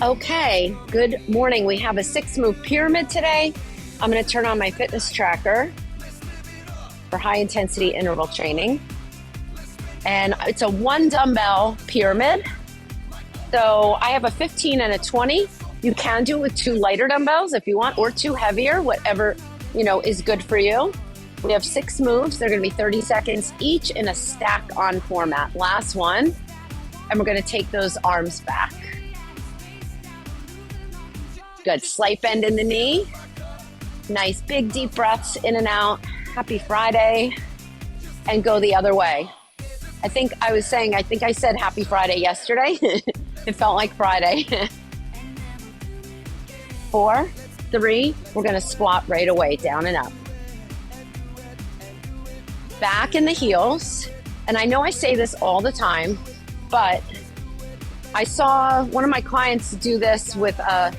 Okay, good morning. We have a 6-move pyramid today. I'm going to turn on my fitness tracker for high intensity interval training. And it's a 1 dumbbell pyramid. So I have a 15 and a 20. You can do it with 2 lighter dumbbells if you want, or 2 heavier, whatever, is good for you. We have 6 moves. They're going to be 30 seconds each in a stack on format. Last one. And we're going to take those arms back. Good, slight bend in the knee. Nice big deep breaths in and out. Happy Friday. And go the other way. I think I said happy Friday yesterday. It felt like Friday. 4, 3, we're gonna squat right away, down and up. Back in the heels. And I know I say this all the time, but I saw one of my clients do this with a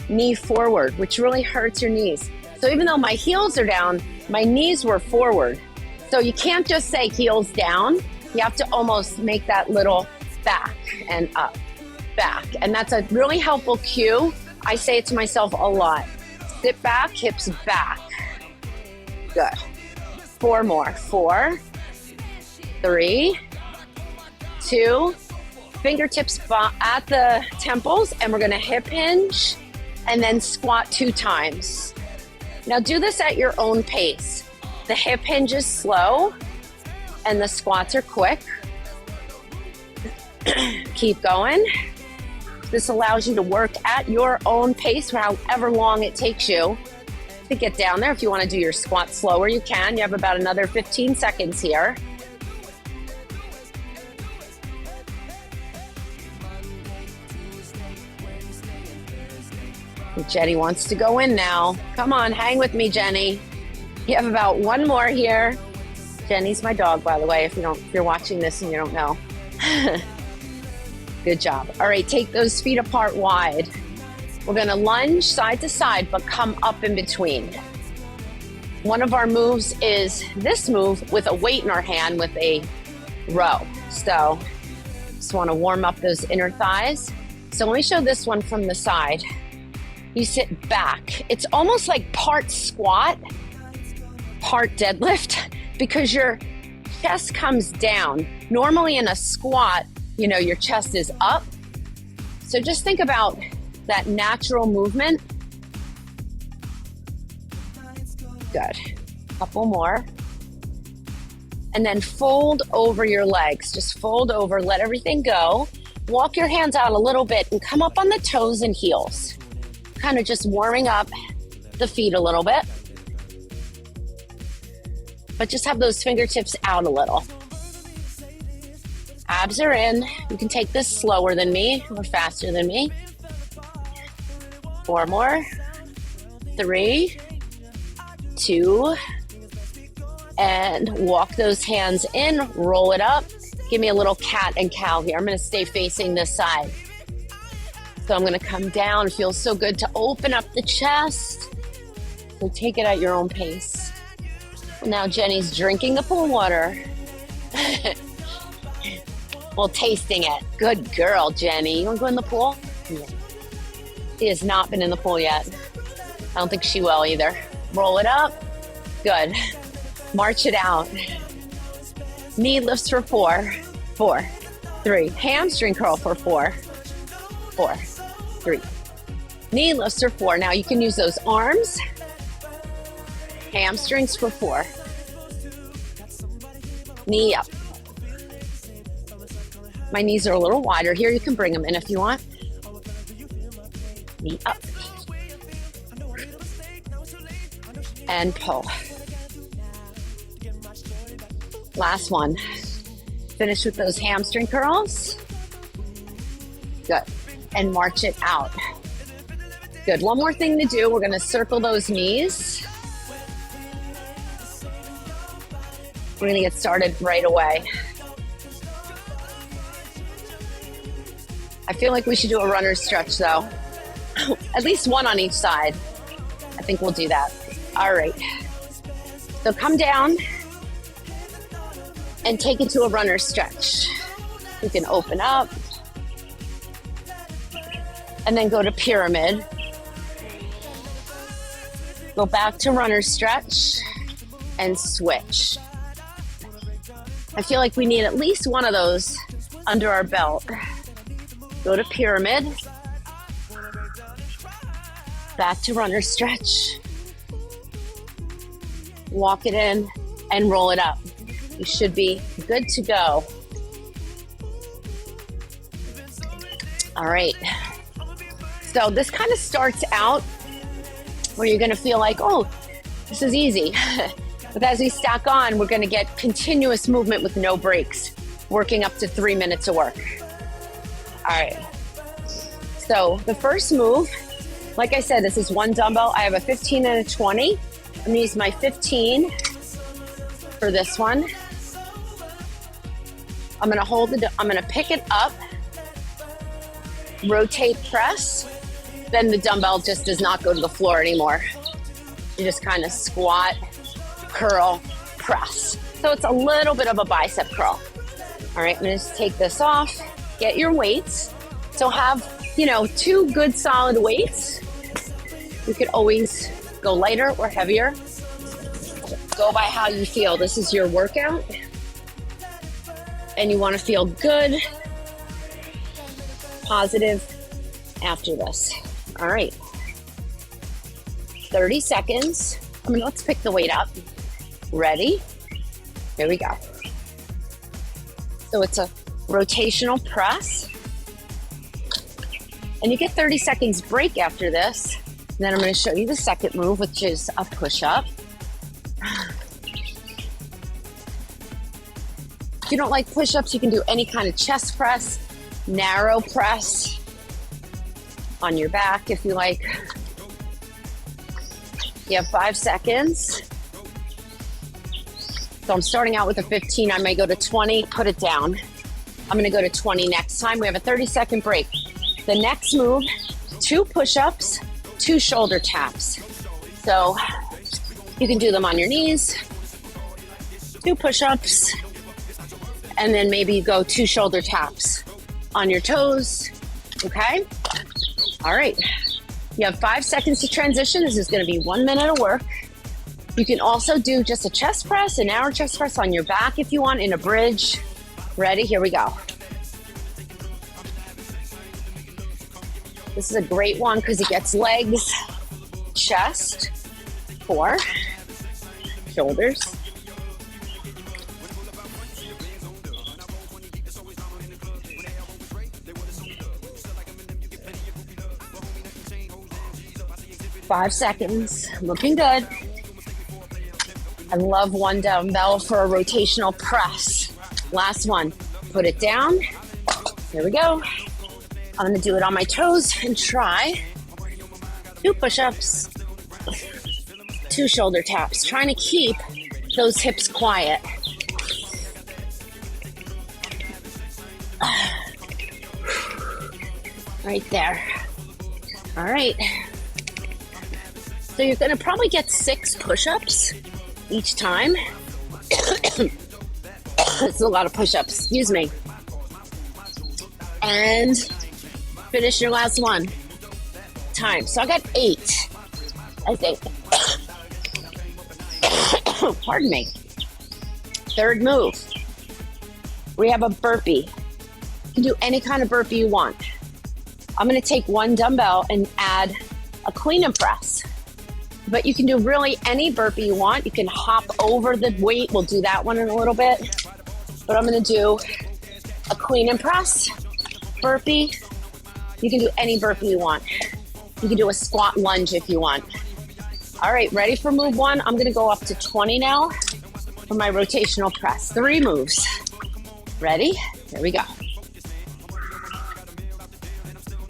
knee forward, which really hurts your knees. So even though my heels are down, my knees were forward. So you can't just say heels down. You have to almost make that little back and up, back. And that's a really helpful cue. I say it to myself a lot. Sit back, hips back. Good. 4 more. 4, 3, 2, fingertips at the temples, and we're gonna hip hinge and then squat 2 times. Now do this at your own pace. The hip hinge is slow and the squats are quick. Keep going. This allows you to work at your own pace for however long it takes you to get down there. If you want to do your squat slower, you can. You have about another 15 seconds here. Jenny wants to go in now. Come on, hang with me, Jenny. You have about 1 more here. Jenny's my dog, by the way, if you're watching this and you don't know. Good job. All right, take those feet apart wide. We're gonna lunge side to side, but come up in between. One of our moves is this move with a weight in our hand with a row. So just wanna warm up those inner thighs. So let me show this one from the side. You sit back. It's almost like part squat, part deadlift, because your chest comes down. Normally in a squat, your chest is up. So just think about that natural movement. Good. Couple more. And then fold over your legs. Just fold over, let everything go. Walk your hands out a little bit and come up on the toes and heels. Kind of just warming up the feet a little bit. But just have those fingertips out a little. Abs are in. You can take this slower than me or faster than me. 4 more. 3, 2, and walk those hands in, roll it up. Give me a little cat and cow here. I'm gonna stay facing this side. So I'm gonna come down. It feels so good to open up the chest. So take it at your own pace. Now Jenny's drinking the pool water. Well, tasting it. Good girl, Jenny. You wanna go in the pool? Yeah. She has not been in the pool yet. I don't think she will either. Roll it up. Good. March it out. Knee lifts for 4, 4, 3. Hamstring curl for 4, 4, 3. Knee lifts for 4. Now you can use those arms. Hamstrings for 4. Knee up. My knees are a little wider here. You can bring them in if you want. Knee up. And pull. Last one. Finish with those hamstring curls. Good. And march it out. Good. One more thing to do. We're going to circle those knees. We're going to get started right away. I feel like we should do a runner's stretch though. At least one on each side. I think we'll do that. All right. So come down and take it to a runner's stretch. You can open up. and then go to pyramid. Go back to runner's stretch and switch. I feel like we need at least one of those under our belt. Go to pyramid, back to runner's stretch, walk it in and roll it up. You should be good to go. All right. So this kind of starts out where you're going to feel like, oh, this is easy. But as we stack on, we're going to get continuous movement with no breaks, working up to 3 minutes of work. All right. So the first move, like I said, this is one dumbbell. I have a 15 and a 20. I'm going to use my 15 for this one. I'm going to I'm going to pick it up, rotate, press. Then the dumbbell just does not go to the floor anymore. You just kind of squat, curl, press. So it's a little bit of a bicep curl. All right, I'm gonna just take this off, get your weights. So have, 2 good solid weights. You could always go lighter or heavier. Go by how you feel. This is your workout. And you wanna feel good, positive after this. All right, 30 seconds. Let's pick the weight up. Ready? Here we go. So it's a rotational press. And you get 30 seconds break after this. And then I'm going to show you the second move, which is a push-up. If you don't like push-ups, you can do any kind of chest press, narrow press, on your back if you like. You have 5 seconds. So I'm starting out with a 15. I may go to 20, put it down. I'm gonna go to 20 next time. We have a 30-second break. The next move, 2 push-ups, 2 shoulder taps. So you can do them on your knees, 2 push-ups, and then maybe you go 2 shoulder taps on your toes, okay? All right, you have 5 seconds to transition. This is gonna be 1 minute of work. You can also do just a chest press, an hour chest press on your back if you want, in a bridge. Ready, here we go. This is a great one because it gets legs, chest, 4, shoulders. Five seconds, looking good. I love one dumbbell for a rotational press. Last one, put it down. Here we go. I'm gonna do it on my toes and try 2 push-ups, 2 shoulder taps, trying to keep those hips quiet. Right there. All right. So you're gonna probably get 6 push-ups each time. It's a lot of push-ups, excuse me. And finish your last one. Time. So I got 8, I think. Pardon me. Third move. We have a burpee. You can do any kind of burpee you want. I'm gonna take 1 dumbbell and add a queen and press. But you can do really any burpee you want. You can hop over the weight. We'll do that one in a little bit. But I'm gonna do a queen and press, burpee. You can do any burpee you want. You can do a squat lunge if you want. All right, ready for move 1? I'm gonna go up to 20 now for my rotational press. 3 moves. Ready? Here we go.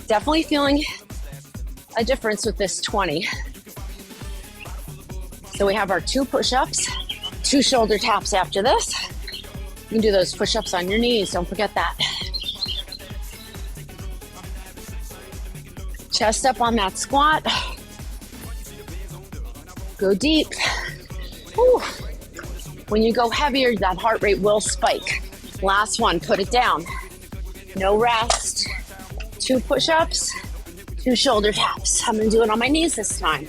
Definitely feeling a difference with this 20. So we have our 2 push-ups, 2 shoulder taps after this. You can do those push-ups on your knees, don't forget that. Chest up on that squat. Go deep. Whew. When you go heavier, that heart rate will spike. Last one, put it down. No rest. 2 push-ups, 2 shoulder taps. I'm gonna do it on my knees this time.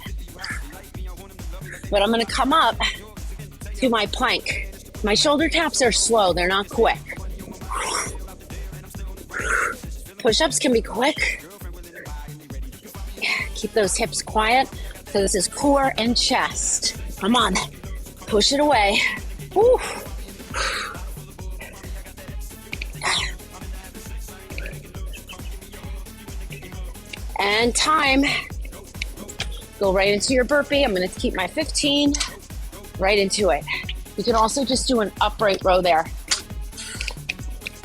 But I'm gonna come up to my plank. My shoulder taps are slow, they're not quick. Push-ups can be quick. Keep those hips quiet. So this is core and chest. Come on, push it away. Woo. And time. Go right into your burpee. I'm gonna keep my 15 right into it. You can also just do an upright row there.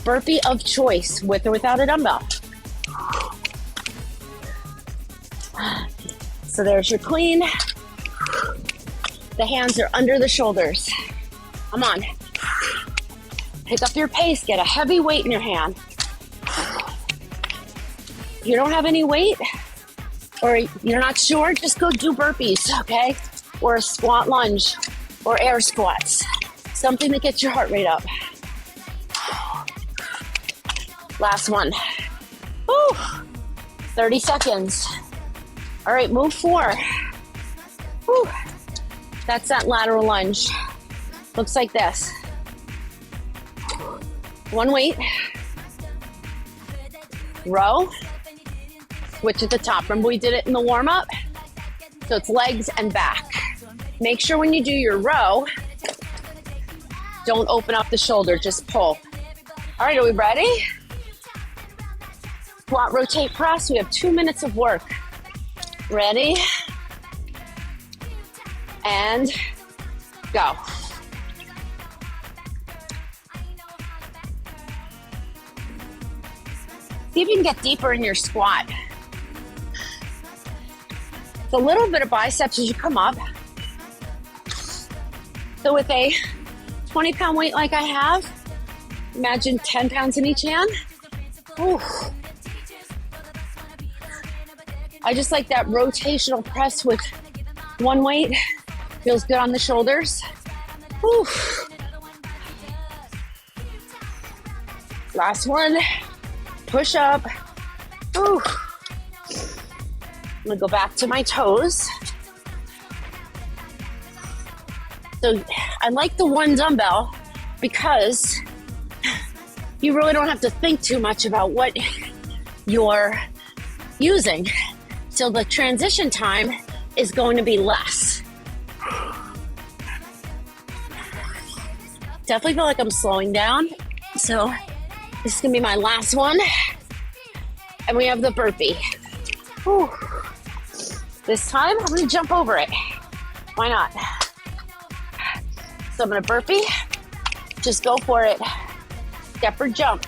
Burpee of choice, with or without a dumbbell. So there's your clean. The hands are under the shoulders. Come on. Pick up your pace, get a heavy weight in your hand. If you don't have any weight, or you're not sure, just go do burpees, okay? Or a squat lunge, or air squats. Something that gets your heart rate up. Last one. Woo. 30 seconds. All right, move 4. Woo. That's that lateral lunge. Looks like this. 1 weight. Row. Switch at the top. Remember we did it in the warm-up? So it's legs and back. Make sure when you do your row, don't open up the shoulder, just pull. All right, are we ready? Squat, rotate, press. We have 2 minutes of work. Ready? And go. See if you can get deeper in your squat. It's a little bit of biceps as you come up. So with a 20-pound weight like I have, imagine 10 pounds in each hand. Ooh. I just like that rotational press with 1 weight. Feels good on the shoulders. Ooh. Last one. Push up. Ooh. I'm gonna go back to my toes. So I like the 1 dumbbell because you really don't have to think too much about what you're using. So the transition time is going to be less. Definitely feel like I'm slowing down. So this is gonna be my last one. And we have the burpee. Whew. This time I'm gonna jump over it. Why not? So I'm gonna burpee. Just go for it. Step or jump.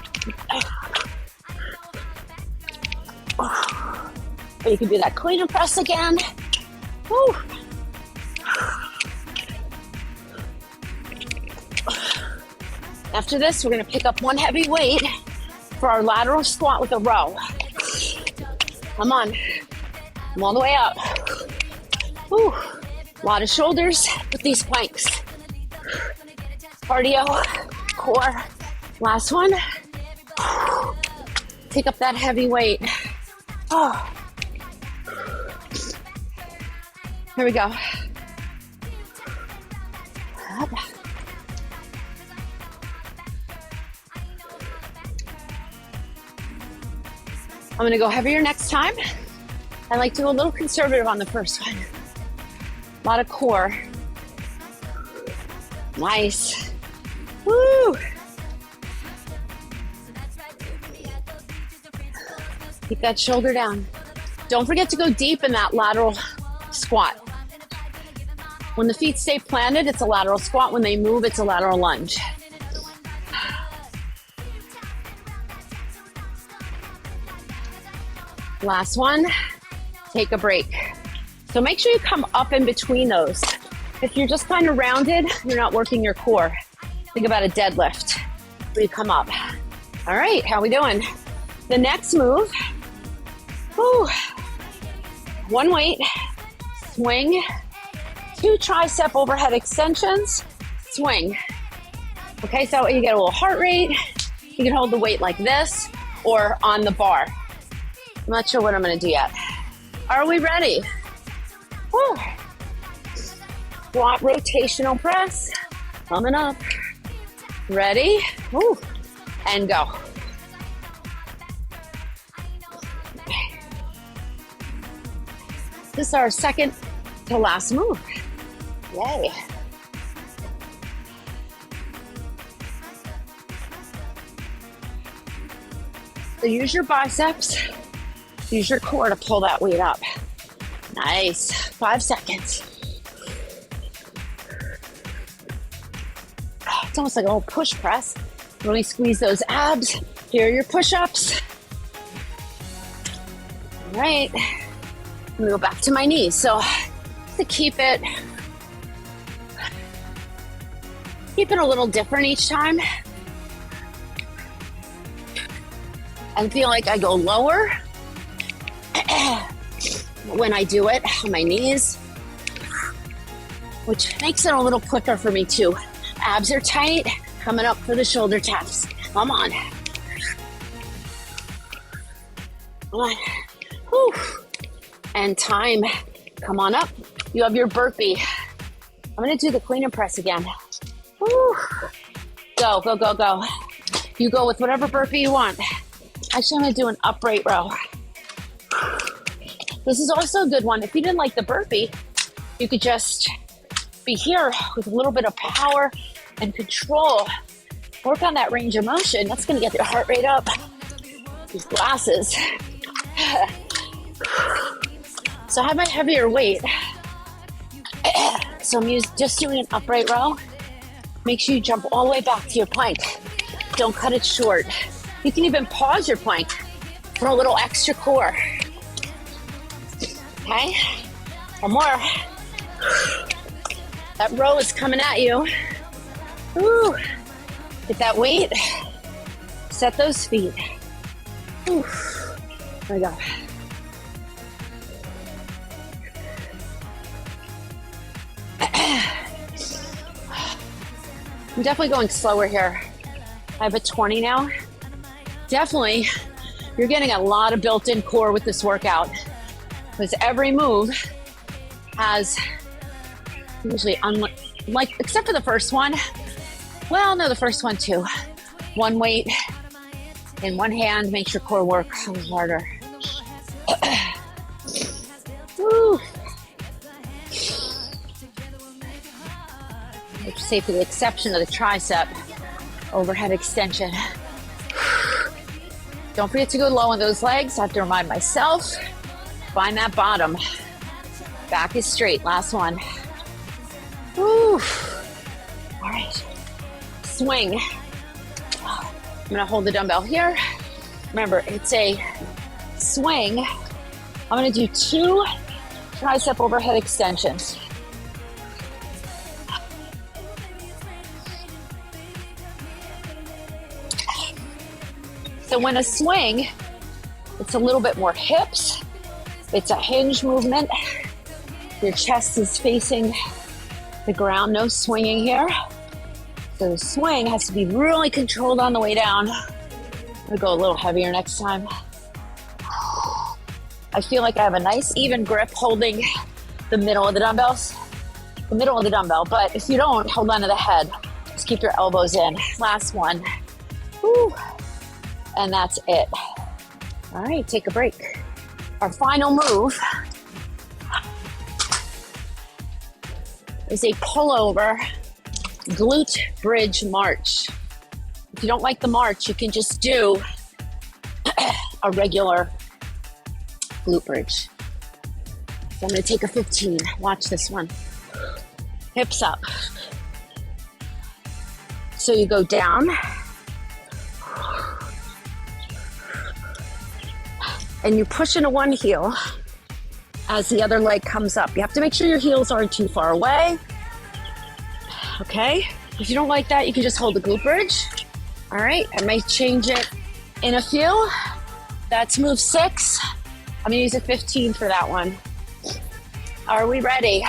Or you can do that clean and press again. Woo. After this, we're gonna pick up 1 heavy weight for our lateral squat with a row. Come on, I'm all the way up. Woo. A lot of shoulders with these planks. Cardio, core. Last one. Pick up that heavy weight. Oh. Here we go. Up. I'm gonna go heavier next time. I like to go a little conservative on the first one. A lot of core. Nice. Woo! Keep that shoulder down. Don't forget to go deep in that lateral squat. When the feet stay planted, it's a lateral squat. When they move, it's a lateral lunge. Last one, take a break. So make sure you come up in between those. If you're just kind of rounded, you're not working your core. Think about a deadlift where you come up. All right, how we doing? The next move, whew, 1 weight, swing, 2 tricep overhead extensions, swing. Okay, so you get a little heart rate. You can hold the weight like this or on the bar. I'm not sure what I'm gonna do yet. Are we ready? Woo. Squat rotational press. Coming up. Ready? Woo. And go. This is our second to last move. Yay. So use your biceps, use your core to pull that weight up. Nice. 5 seconds. It's almost like a little push press. Really squeeze those abs. Here are your push-ups. All right. I'm gonna go back to my knees. So to keep it a little different each time. And feel like I go lower when I do it on my knees, which makes it a little quicker for me too. Abs are tight, coming up for the shoulder taps. Come on. Come on. Whew. And time. Come on up. You have your burpee. I'm gonna do the clean and press again. Whew. Go, go, go, go. You go with whatever burpee you want. Actually, I'm gonna do an upright row. This is also a good one. If you didn't like the burpee, you could just be here with a little bit of power and control. Work on that range of motion. That's gonna get your heart rate up. These glasses. So I have my heavier weight. So I'm just doing an upright row. Make sure you jump all the way back to your plank. Don't cut it short. You can even pause your plank for a little extra core. Okay, one more. That row is coming at you. Ooh. Get that weight. Set those feet. Ooh. There we go. I'm definitely going slower here. I have a 20 now. Definitely, you're getting a lot of built-in core with this workout because every move has usually, except for the first one. Well, no, the first one too. One weight in one hand makes your core work a little harder. Woo. I'd say for the exception of the tricep overhead extension. Don't forget to go low on those legs. I have to remind myself. Find that bottom. Back is straight. Last one. Woo. All right. Swing. I'm gonna hold the dumbbell here. Remember, it's a swing. I'm gonna do 2 tricep overhead extensions. So when a swing, it's a little bit more hips. It's a hinge movement. Your chest is facing the ground, no swinging here. So the swing has to be really controlled on the way down. I'm gonna go a little heavier next time. I feel like I have a nice even grip holding the middle of the dumbbells, but if you don't, hold on to the head. Just keep your elbows in. Last one. Woo. And that's it. All right, take a break. Our final move is a pullover glute bridge march. If you don't like the march, you can just do a regular glute bridge. So I'm gonna take a 15. Watch this one. Hips up. So you go down. And you push into one heel as the other leg comes up. You have to make sure your heels aren't too far away. Okay? If you don't like that, you can just hold the glute bridge. All right, I might change it in a few. That's move 6. I'm gonna use a 15 for that one. Are we ready?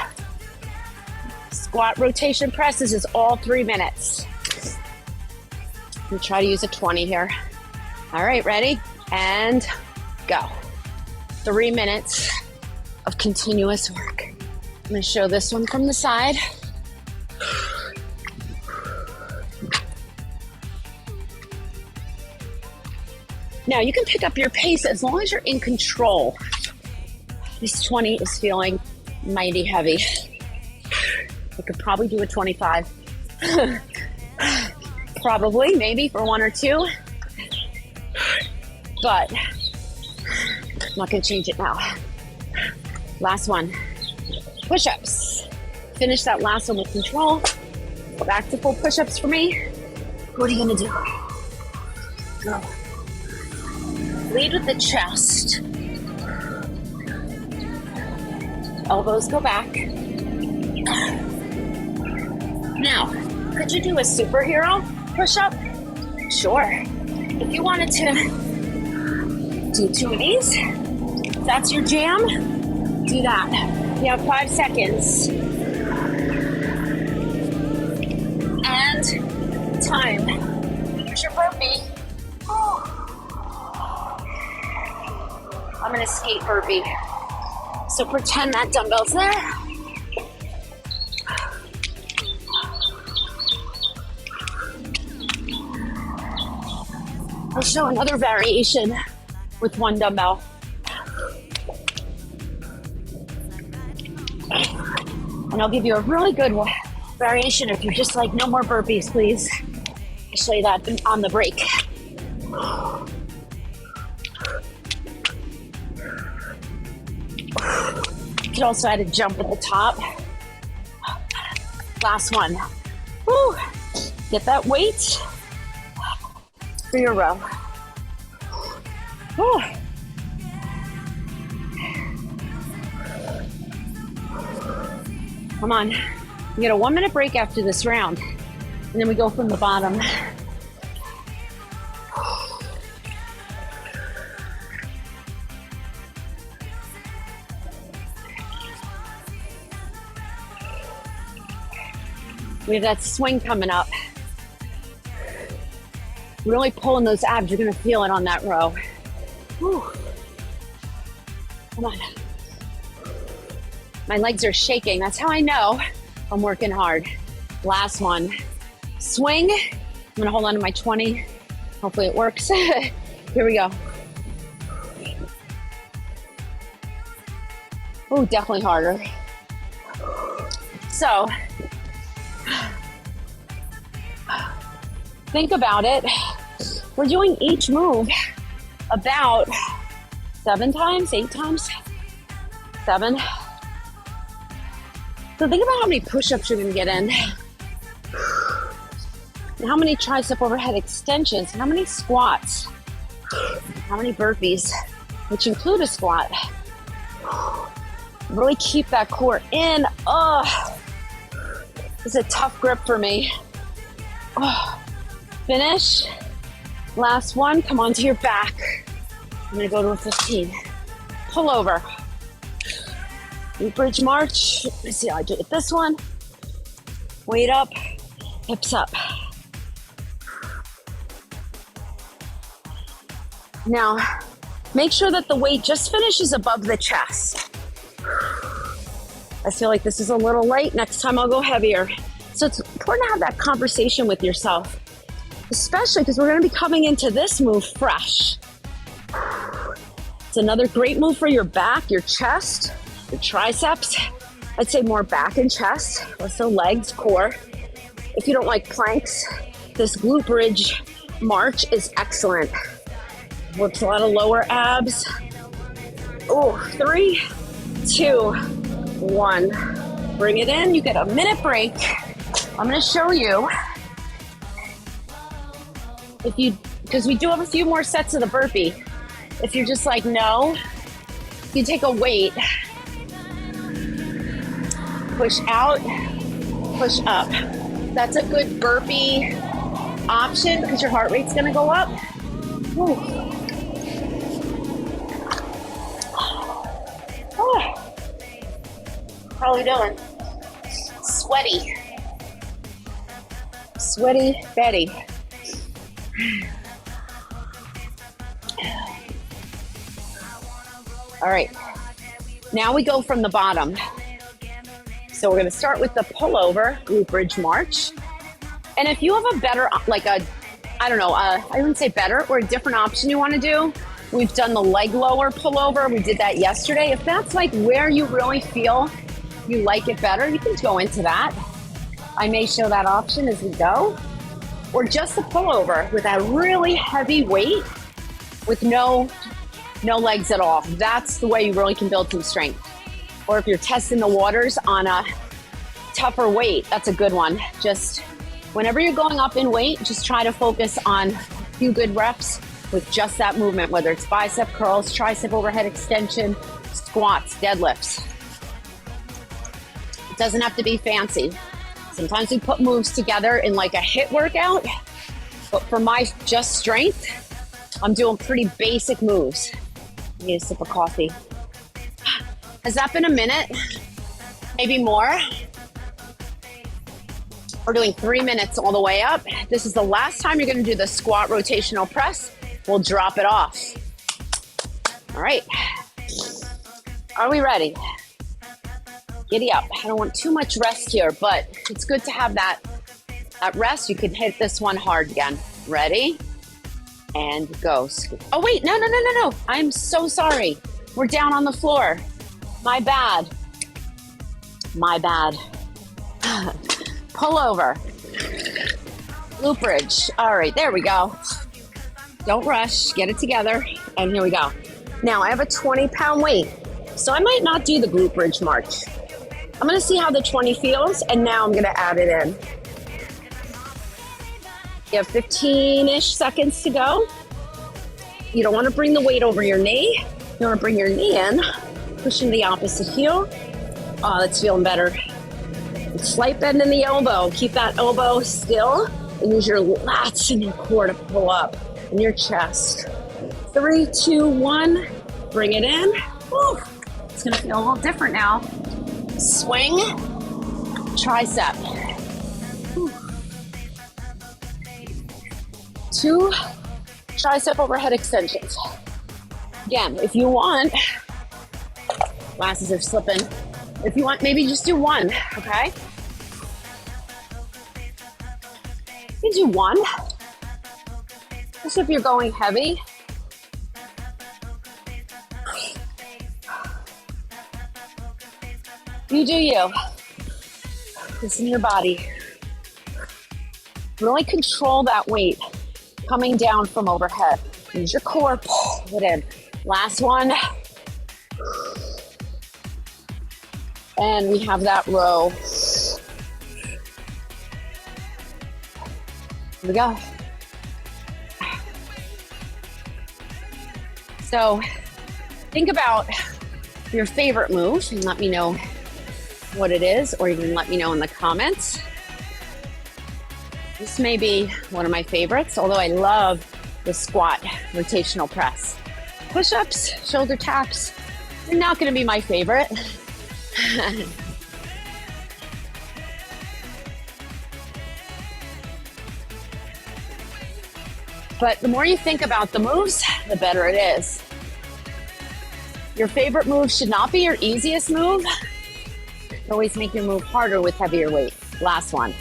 Squat rotation presses is all 3 minutes. We'll try to use a 20 here. All right, ready? And go. 3 minutes. of continuous work. I'm gonna show this one from the side. Now you can pick up your pace as long as you're in control. This 20 is feeling mighty heavy. I could probably do a 25. Probably, maybe for one or two. But I'm not gonna change it now. Last one, push-ups. Finish that last one with control. Go back to full push-ups for me. What are you gonna do? Go. Lead with the chest. Elbows go back. Now, could you do a superhero push-up? Sure. If you wanted to do 2 of these, if that's your jam, do that. You have 5 seconds. And time. Here's your burpee. I'm gonna skate burpee. So pretend that dumbbell's there. I'll show another variation with one dumbbell. And I'll give you a really good variation if you're just like, no more burpees, please. I'll show you that on the break. You could also add a jump at the top. Last one. Woo. Get that weight for your row. Woo. Come on. You get a 1 minute break after this round, and then we go from the bottom. We have that swing coming up. Really pulling those abs. You're gonna feel it on that row. Whew. Come on. My legs are shaking. That's how I know I'm working hard. Last one. Swing. I'm gonna hold on to my 20. Hopefully it works. Here we go. Oh, definitely harder. So, think about it. We're doing each move about 7 times, 8 times, 7. So think about how many push-ups you're gonna get in, and how many tricep overhead extensions, how many squats, how many burpees, which include a squat. Really keep that core in. Oh, this is a tough grip for me. Oh. Finish. Last one. Come onto your back. I'm gonna go to a 15. Pull over. Bridge march. Let me see how I do it. This one. Weight up. Hips up. Now, make sure that the weight just finishes above the chest. I feel like this is a little light. Next time I'll go heavier. So it's important to have that conversation with yourself, especially because we're going to be coming into this move fresh. It's another great move for your back, your chest, your triceps. I'd say more back and chest, less so legs, core. If you don't like planks, this glute bridge march is excellent. Works a lot of lower abs. Oh, 3, 2, 1. Bring it in. You get a minute break. I'm going to show you. Because we do have a few more sets of the burpee. If you're just like, no, you take a weight, push out, push up. That's a good burpee option because your heart rate's gonna go up. Whew. Oh. How are we doing? Sweaty. Sweaty Betty. All right. Now we go from the bottom. So we're gonna start with the pullover glute bridge march. And if you have a better, I wouldn't say better, or a different option you wanna do, we've done the leg lower pullover. We did that yesterday. If that's like where you really feel you like it better, you can go into that. I may show that option as we go. Or just the pullover with a really heavy weight with no legs at all. That's the way you really can build some strength. Or if you're testing the waters on a tougher weight, that's a good one. Just whenever you're going up in weight, just try to focus on a few good reps with just that movement, whether it's bicep curls, tricep overhead extension, squats, deadlifts. It doesn't have to be fancy. Sometimes we put moves together in like a HIIT workout, but for my just strength, I'm doing pretty basic moves. I need a sip of coffee. Has that been a minute? Maybe more? We're doing 3 minutes all the way up. This is the last time you're gonna do the squat rotational press. We'll drop it off. All right. Are we ready? Giddy up. I don't want too much rest here, but it's good to have that rest. You can hit this one hard again. Ready? And go. Oh, wait. No. I'm so sorry. We're down on the floor. My bad. Pull over. Glute bridge. All right, there we go. Don't rush. Get it together. And here we go. Now, I have a 20-pound weight, so I might not do the glute bridge march. I'm gonna see how the 20 feels, and now I'm gonna add it in. You have 15-ish seconds to go. You don't wanna bring the weight over your knee. You wanna bring your knee in, pushing the opposite heel. Oh, that's feeling better. Slight bend in the elbow. Keep that elbow still, and use your lats and your core to pull up in your chest. 3, 2, 1, bring it in. Woo. It's gonna feel a little different now. Swing, tricep. 2 tricep overhead extensions. Again, if you want, glasses are slipping. If you want, maybe just do 1, okay? You do 1. Just if you're going heavy. You do you. Listen to your body. Really control that weight coming down from overhead. Use your core, pull it in. Last one. And we have that row. Here we go. So think about your favorite move and let me know what it is, or you can let me know in the comments. This may be one of my favorites, although I love the squat rotational press. Push-ups, shoulder taps, they're not gonna be my favorite. But the more you think about the moves, the better it is. Your favorite move should not be your easiest move. Always make your move harder with heavier weight. Last one.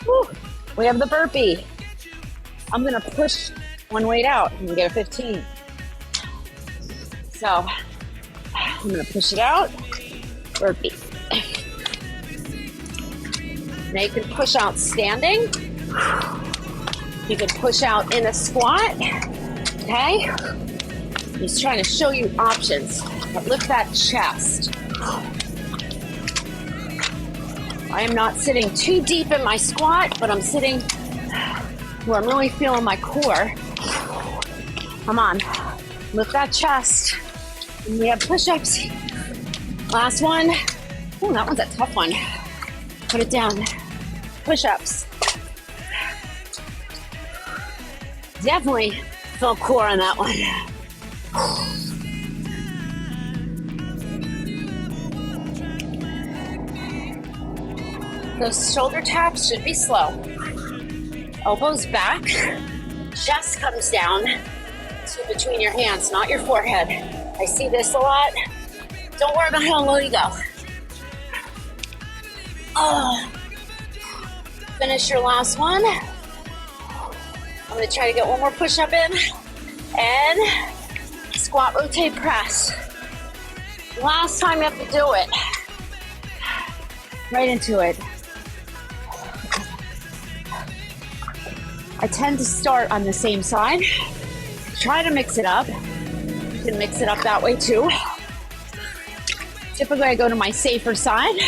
Woo. We have the burpee. I'm gonna push one weight out and get a 15. So I'm gonna push it out, burpee. Now you can push out standing. You can push out in a squat, okay? Just trying to show you options, but lift that chest. I am not sitting too deep in my squat, but I'm sitting where I'm really feeling my core. Come on, lift that chest. And we have push-ups. Last one. Oh, that one's a tough one. Put it down. Push-ups. Definitely feel core on that one. Those shoulder taps should be slow. Elbows back, chest comes down to between your hands, not your forehead. I see this a lot. Don't worry about how low you go. Oh, finish your last one. I'm gonna try to get one more push-up in. And squat, rotate, press. Last time you have to do it. Right into it. I tend to start on the same side. Try to mix it up. You can mix it up that way too. Typically I go to my safer side.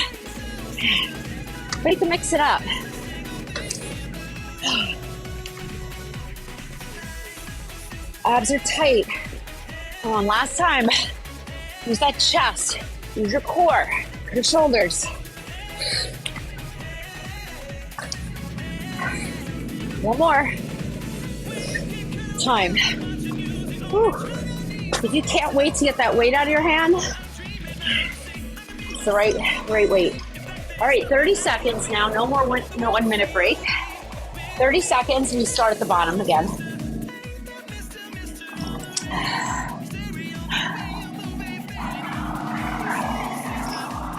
But you can mix it up. Abs are tight. Come on, last time. Use that chest. Use your core. Your shoulders. One more. Time. Whew. If you can't wait to get that weight out of your hand, it's the right weight. All right, 30 seconds now. No 1 minute break. 30 seconds and you start at the bottom again.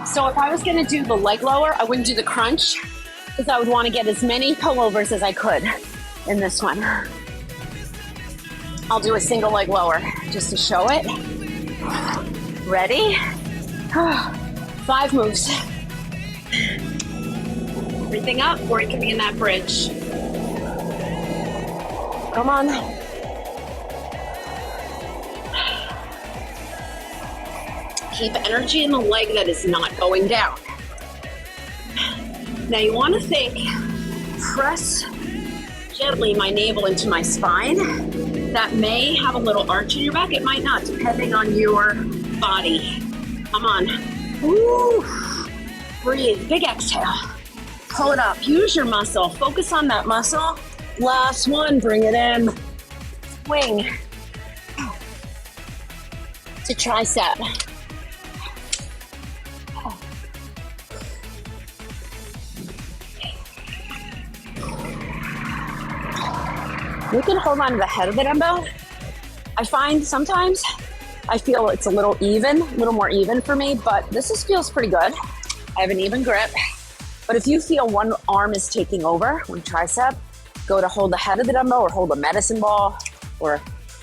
So if I was gonna do the leg lower, I wouldn't do the crunch because I would want to get as many pullovers as I could in this one. I'll do a single leg lower just to show it. Ready? 5 moves. Everything up, or it can be in that bridge. Come on. Keep energy in the leg that is not going down. Now you want to think, press gently my navel into my spine. That may have a little arch in your back. It might not, depending on your body. Come on. Woo. Breathe. Big exhale. Pull it up. Use your muscle. Focus on that muscle. Last one. Bring it in. Swing. To tricep. You can hold on to the head of the dumbbell. I find sometimes I feel it's a little more even for me, but this feels pretty good. I have an even grip. But if you feel one arm is taking over, one tricep, go to hold the head of the dumbbell or hold a medicine ball or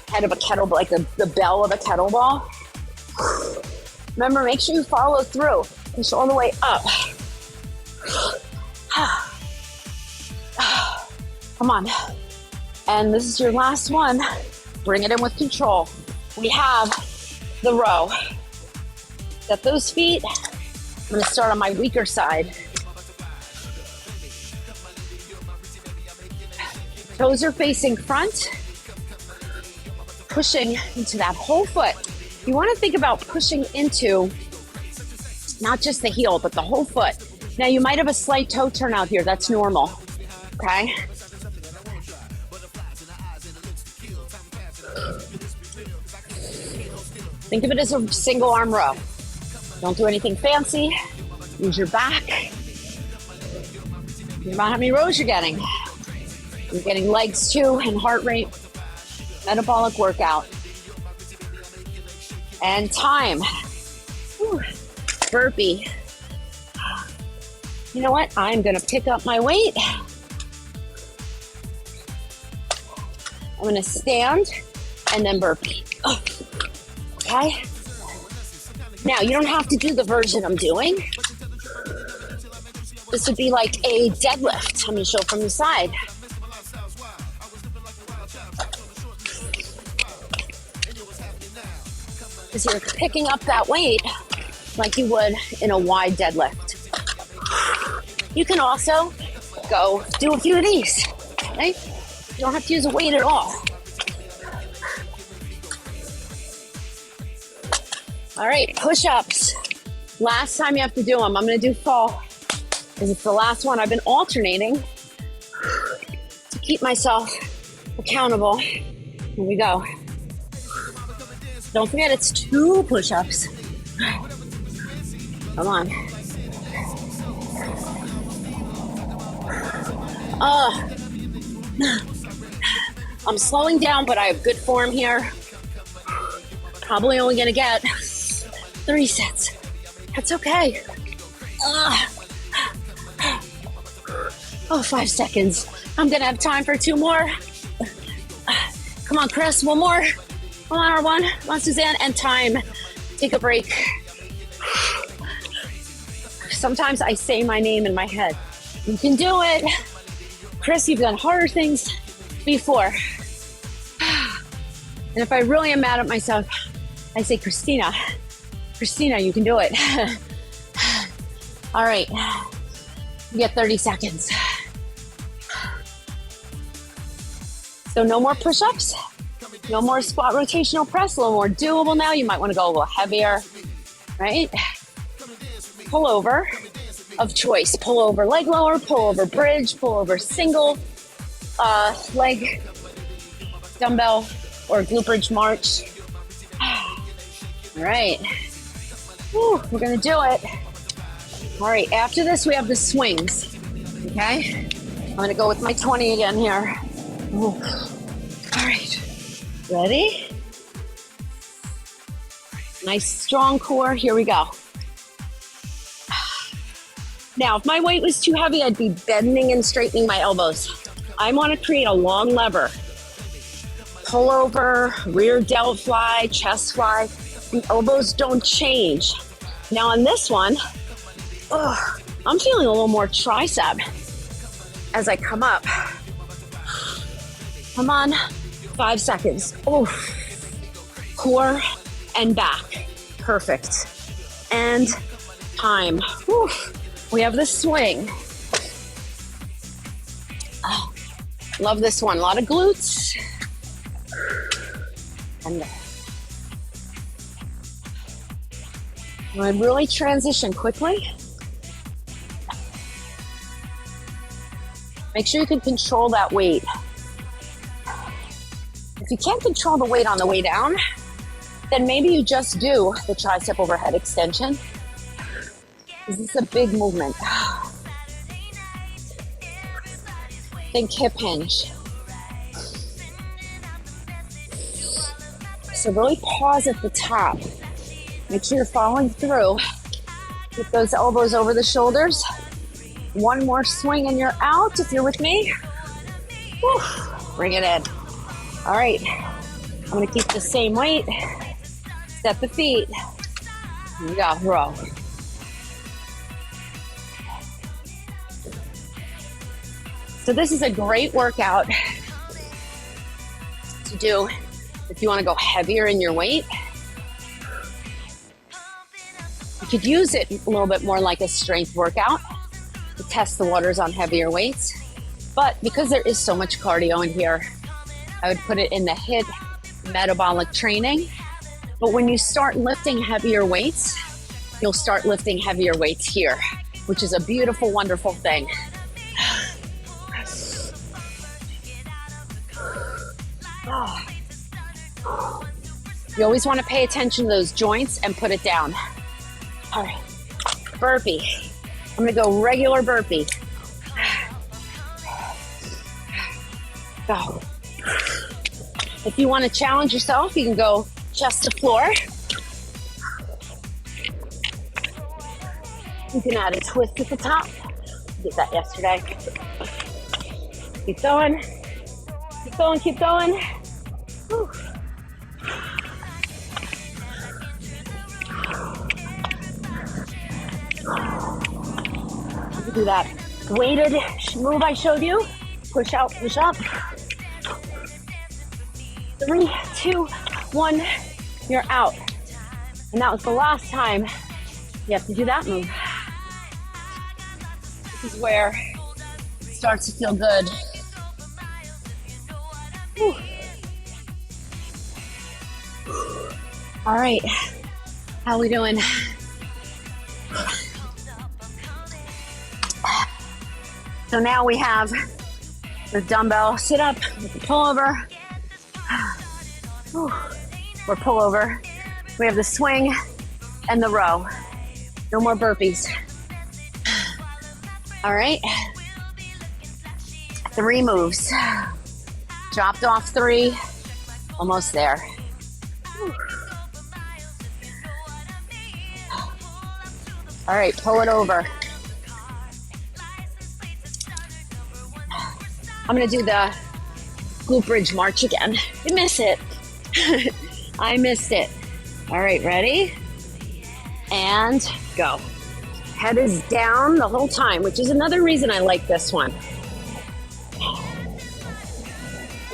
head of a kettlebell, like the bell of a kettlebell. Remember, make sure you follow through. Push all the way up. Come on. And this is your last one. Bring it in with control. We have the row. Set those feet. I'm gonna start on my weaker side. Toes are facing front. Pushing into that whole foot. You wanna think about pushing into not just the heel, but the whole foot. Now you might have a slight toe turn out here. That's normal, okay? Think of it as a single arm row. Don't do anything fancy. Use your back. Think about how many rows you're getting. You're getting legs too, and heart rate, metabolic workout. And time. Whew. Burpee. You know what? I'm gonna pick up my weight. I'm gonna stand and then burpee. Oh. Okay? Now, you don't have to do the version I'm doing. This would be like a deadlift. I'm gonna show from the side. Because you're picking up that weight like you would in a wide deadlift. You can also go do a few of these, right? You don't have to use a weight at all. All right, push-ups. Last time you have to do them. I'm gonna do full because it's the last one. I've been alternating to keep myself accountable. Here we go. Don't forget, it's 2 push-ups. Come on. I'm slowing down, but I have good form here. Probably only gonna get 3 sets. That's okay. Oh, 5 seconds. I'm gonna have time for 2 more. Come on, Chris, 1 more. Come on, R1. Come on, Suzanne, and time. Take a break. Sometimes I say my name in my head. You can do it. Chris, you've done harder things before. And if I really am mad at myself, I say, Christina, you can do it. All right, you get 30 seconds. So no more push-ups, no more squat rotational press, a little more doable now. You might want to go a little heavier, right? Pull over of choice. Pull over leg lower, pull over bridge, pull over single leg dumbbell or glute bridge march. All right. Whew, we're gonna do it. All right, after this we have the swings, okay? I'm gonna go with my 20 again here. Ooh. All right, ready? Nice strong core, here we go. Now, if my weight was too heavy, I'd be bending and straightening my elbows. I wanna create a long lever. Pull over, rear delt fly, chest fly. The elbows don't change. Now on this one, I'm feeling a little more tricep as I come up. Come on, 5 seconds. Oh, core and back, perfect. And time. Whew. We have the swing. Oh, love this one, a lot of glutes. And I really transition quickly. Make sure you can control that weight. If you can't control the weight on the way down, then maybe you just do the tricep overhead extension. This is a big movement. Think hip hinge. So really pause at the top. Make sure you're following through. Keep those elbows over the shoulders. 1 more swing and you're out if you're with me. Whew. Bring it in. All right, I'm gonna keep the same weight. Step the feet. Here we go, row. So this is a great workout to do if you wanna go heavier in your weight. You could use it a little bit more like a strength workout to test the waters on heavier weights. But because there is so much cardio in here, I would put it in the HIIT metabolic training. But when you start lifting heavier weights, you'll start lifting heavier weights here, which is a beautiful, wonderful thing. You always want to pay attention to those joints and put it down. All right, burpee. I'm gonna go regular burpee. Go. If you want to challenge yourself, you can go chest to floor. You can add a twist at the top. I did that yesterday. Keep going. Keep going, keep going. Whew. Do that weighted move I showed you. Push out, push up. 3, 2, 1, you're out. And that was the last time you have to do that move. This is where it starts to feel good. Whew. All right, how are we doing? So now we have the dumbbell sit up with the pullover, or pullover. We have the swing and the row. No more burpees. All right. 3 moves. Dropped off 3, almost there. All right, pull it over. I'm gonna do the glute bridge march again. I miss it. I missed it. All right, ready? And go. Head is down the whole time, which is another reason I like this one.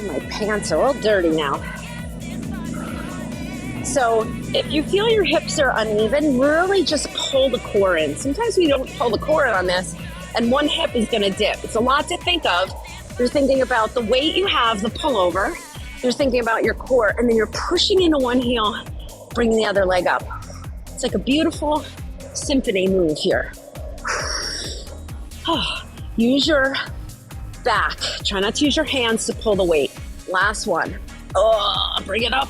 My pants are all dirty now. So if you feel your hips are uneven, really just pull the core in. Sometimes we don't pull the core in on this, and one hip is gonna dip. It's a lot to think of. You're thinking about the weight you have, the pullover. You're thinking about your core, and then you're pushing into one heel, bringing the other leg up. It's like a beautiful symphony move here. Use your back. Try not to use your hands to pull the weight. Last one. Bring it up.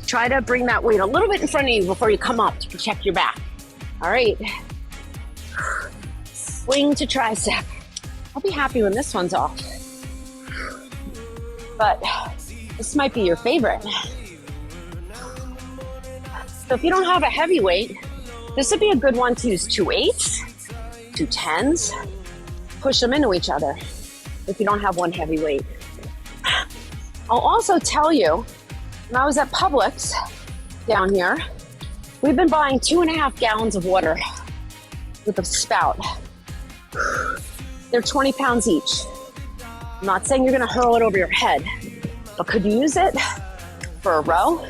Try to bring that weight a little bit in front of you before you come up to protect your back. All right. Swing to tricep. I'll be happy when this one's off. But this might be your favorite. So if you don't have a heavy weight, this would be a good one to use 2 8s, 2 10s, push them into each other if you don't have one heavy weight. I'll also tell you, when I was at Publix down here, we've been buying 2.5 gallons of water with a spout. They're 20 pounds each. I'm not saying you're gonna hurl it over your head, but could you use it for a row?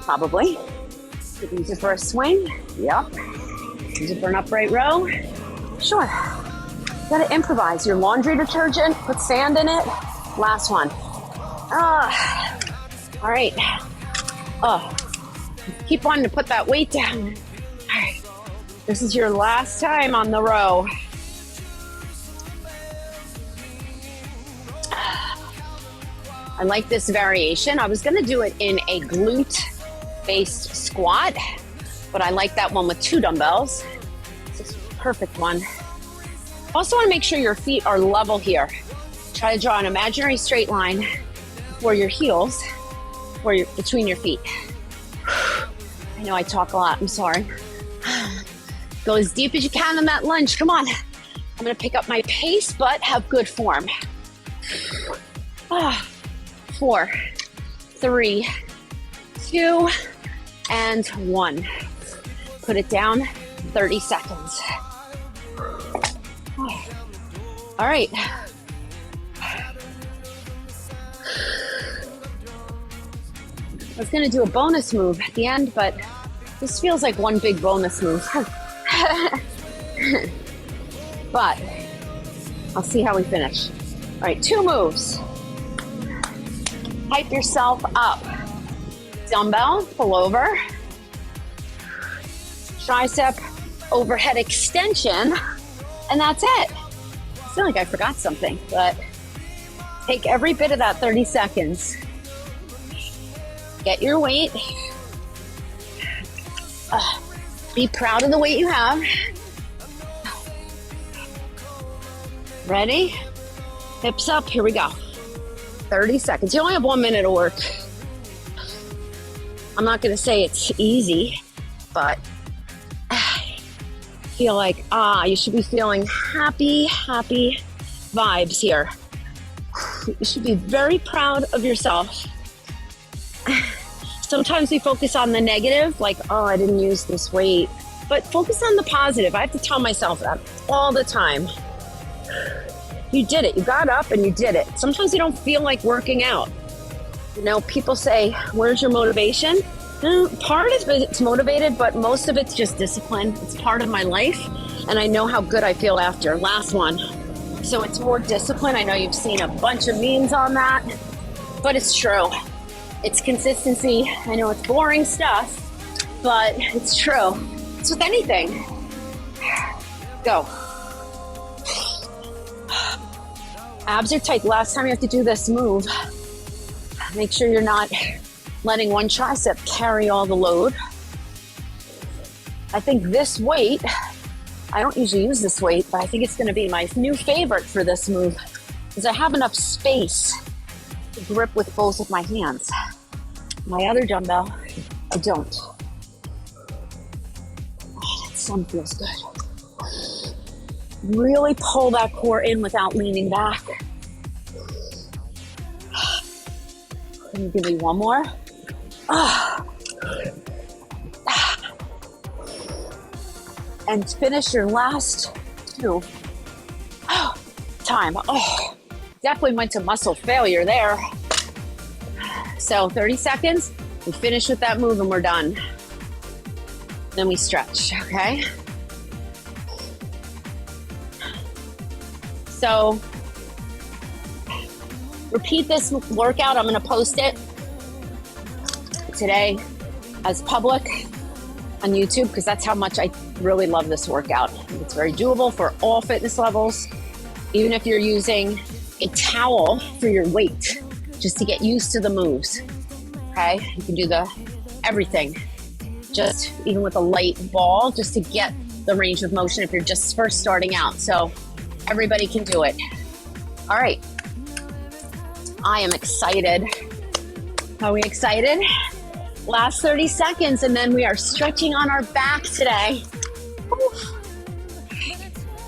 Probably. Could you use it for a swing? Yep. Use it for an upright row? Sure. You gotta improvise. Your laundry detergent, put sand in it. Last one. All right. Keep wanting to put that weight down. All right. This is your last time on the row. I like this variation. I was gonna do it in a glute-based squat, but I like that one with 2 dumbbells. This is a perfect one. Also wanna make sure your feet are level here. Try to draw an imaginary straight line for your heels, between your feet. I know I talk a lot, I'm sorry. Go as deep as you can in that lunge, come on. I'm gonna pick up my pace, but have good form. 4, 3, 2, and 1. Put it down, 30 seconds. All right. I was gonna do a bonus move at the end, but this feels like one big bonus move. But I'll see how we finish. All right, 2 moves. Hype yourself up. Dumbbell, pull over. Tricep overhead extension, and that's it. I feel like I forgot something, but take every bit of that 30 seconds. Get your weight. Be proud of the weight you have. Ready? Hips up, here we go. 30 seconds. You only have 1 minute to work. I'm not gonna say it's easy, but I feel like, you should be feeling happy vibes here. You should be very proud of yourself. Sometimes we focus on the negative, like, I didn't use this weight, but focus on the positive. I have to tell myself that all the time. You did it. You got up and you did it. Sometimes you don't feel like working out. You know, people say, where's your motivation? Part of it's motivated, but most of it's just discipline. It's part of my life, and I know how good I feel after. Last one. So it's more discipline. I know you've seen a bunch of memes on that, but it's true. It's consistency. I know it's boring stuff, but it's true. It's with anything. Go. Abs are tight. Last time you have to do this move, make sure you're not letting one tricep carry all the load. I think this weight, I don't usually use this weight, but I think it's gonna be my new favorite for this move because I have enough space to grip with both of my hands. My other dumbbell, I don't. That's sun feels good. Really pull that core in without leaning back. Can you give me one more? And finish your last two. Time. Definitely went to muscle failure there. So 30 seconds, we finish with that move and we're done. Then we stretch, okay? So repeat this workout. I'm gonna post it today as public on YouTube because that's how much I really love this workout. It's very doable for all fitness levels, even if you're using a towel for your weight, just to get used to the moves, okay? You can do everything, just even with a light ball, just to get the range of motion if you're just first starting out. So everybody can do it. All right, I am excited. Are we excited? Last 30 seconds, and then we are stretching on our back today. Oof.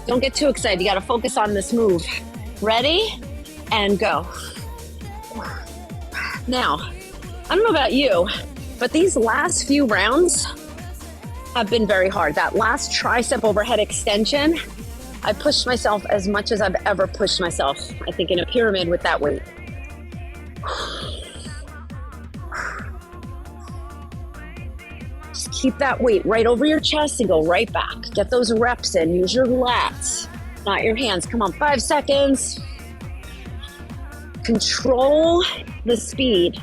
Don't get too excited. You got to focus on this move. Ready? And go. Now, I don't know about you, but these last few rounds have been very hard. That last tricep overhead extension, I pushed myself as much as I've ever pushed myself, I think, in a pyramid with that weight. Just keep that weight right over your chest and go right back. Get those reps in. Use your lats, not your hands. Come on, 5 seconds. Control the speed.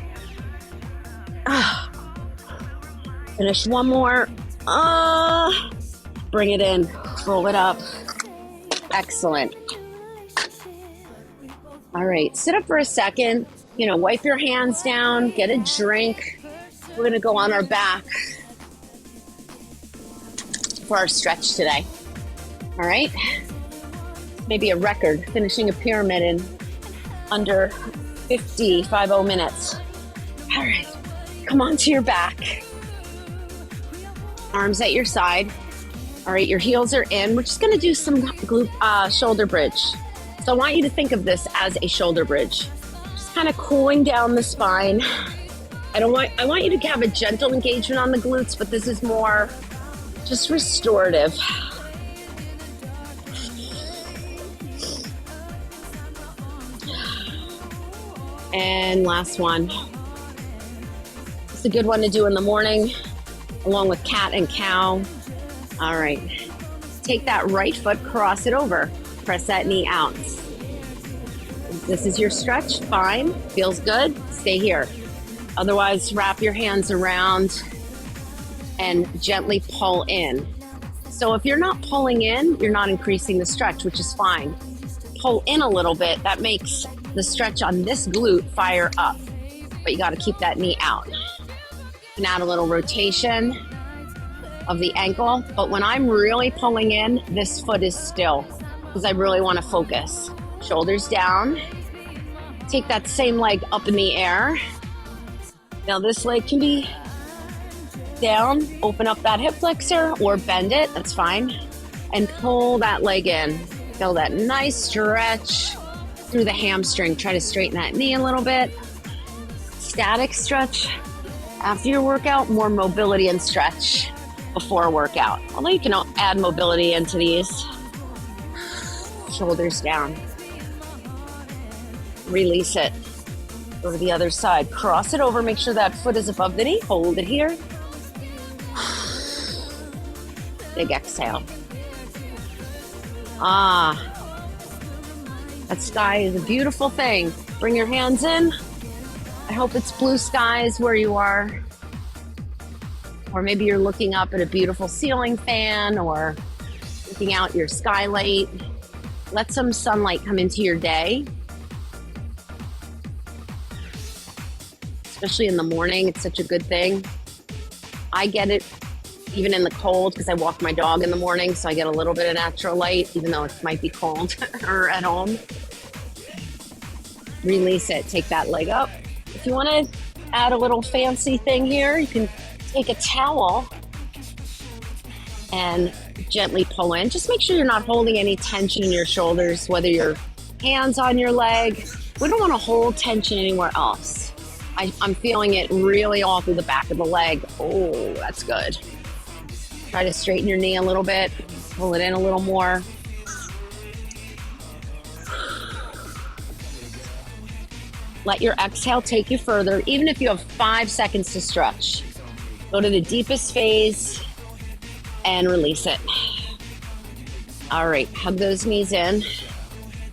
Finish one more. Bring it in. Roll it up. Excellent. All right, sit up for a second. Wipe your hands down. Get a drink. We're gonna go on our back for our stretch today. All right? Maybe a record, finishing a pyramid in under 50 minutes. All right, come on to your back. Arms at your side. All right, your heels are in. We're just gonna do some shoulder bridge. So I want you to think of this as a shoulder bridge. Just kind of cooling down the spine. I want you to have a gentle engagement on the glutes, but this is more just restorative. And last one. It's a good one to do in the morning, along with cat and cow. All right. Take that right foot, cross it over. Press that knee out. This is your stretch, fine. Feels good, stay here. Otherwise, wrap your hands around and gently pull in. So if you're not pulling in, you're not increasing the stretch, which is fine. Pull in a little bit, that makes the stretch on this glute fire up, but you got to keep that knee out. You can add a little rotation of the ankle, but when I'm really pulling in, this foot is still because I really want to focus. Shoulders down. Take that same leg up in the air. Now this leg can be down, open up that hip flexor or bend it, that's fine. And pull that leg in. Feel that nice stretch through the hamstring. Try to straighten that knee a little bit. Static stretch after your workout, more mobility and stretch before a workout. Although you can add mobility into these. Shoulders down. Release it. Go to the other side. Cross it over. Make sure that foot is above the knee. Hold it here. Big exhale. That sky is a beautiful thing. Bring your hands in. I hope it's blue skies where you are. Or maybe you're looking up at a beautiful ceiling fan or looking out your skylight. Let some sunlight come into your day. Especially in the morning, it's such a good thing. I get it even in the cold because I walk my dog in the morning, so I get a little bit of natural light, even though it might be cold or at home. Release it, take that leg up. If you want to add a little fancy thing here, you can take a towel and gently pull in. Just make sure you're not holding any tension in your shoulders, whether your hands on your leg. We don't want to hold tension anywhere else. I'm feeling it really all through the back of the leg. Oh, that's good. Try to straighten your knee a little bit, pull it in a little more. Let your exhale take you further, even if you have 5 seconds to stretch. Go to the deepest phase and release it. All right, hug those knees in.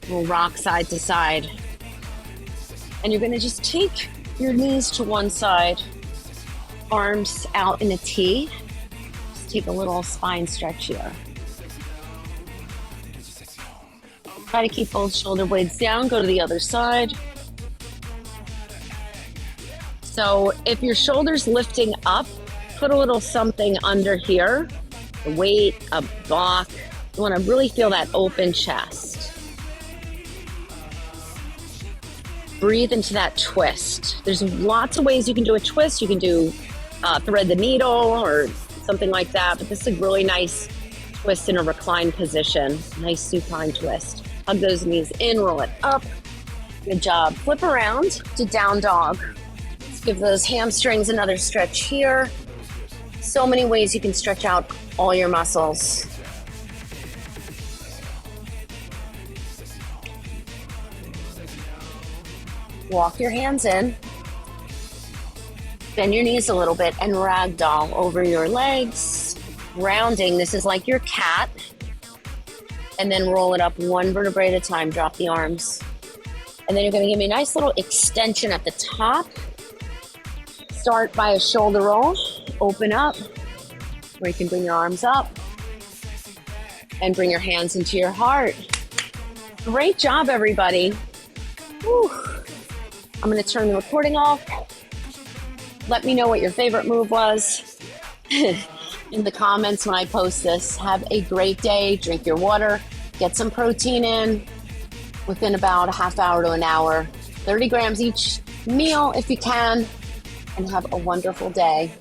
We'll rock side to side. And you're gonna just take your knees to one side, arms out in a T. Just take a little spine stretch here. Try to keep both shoulder blades down, go to the other side. So if your shoulder's lifting up, put a little something under here, a weight, a block. You wanna really feel that open chest. Breathe into that twist. There's lots of ways you can do a twist. You can do thread the needle or something like that, but this is a really nice twist in a reclined position. Nice supine twist. Hug those knees in, roll it up. Good job. Flip around to down dog. Let's give those hamstrings another stretch here. So many ways you can stretch out all your muscles. Walk your hands in. Bend your knees a little bit and ragdoll over your legs. Rounding, this is like your cat. And then roll it up one vertebrae at a time. Drop the arms. And then you're gonna give me a nice little extension at the top. Start by a shoulder roll. Open up, where you can bring your arms up. And bring your hands into your heart. Great job, everybody. Whew. I'm gonna turn the recording off. Let me know what your favorite move was in the comments when I post this. Have a great day, drink your water, get some protein in within about a half hour to an hour. 30 grams each meal if you can, and have a wonderful day.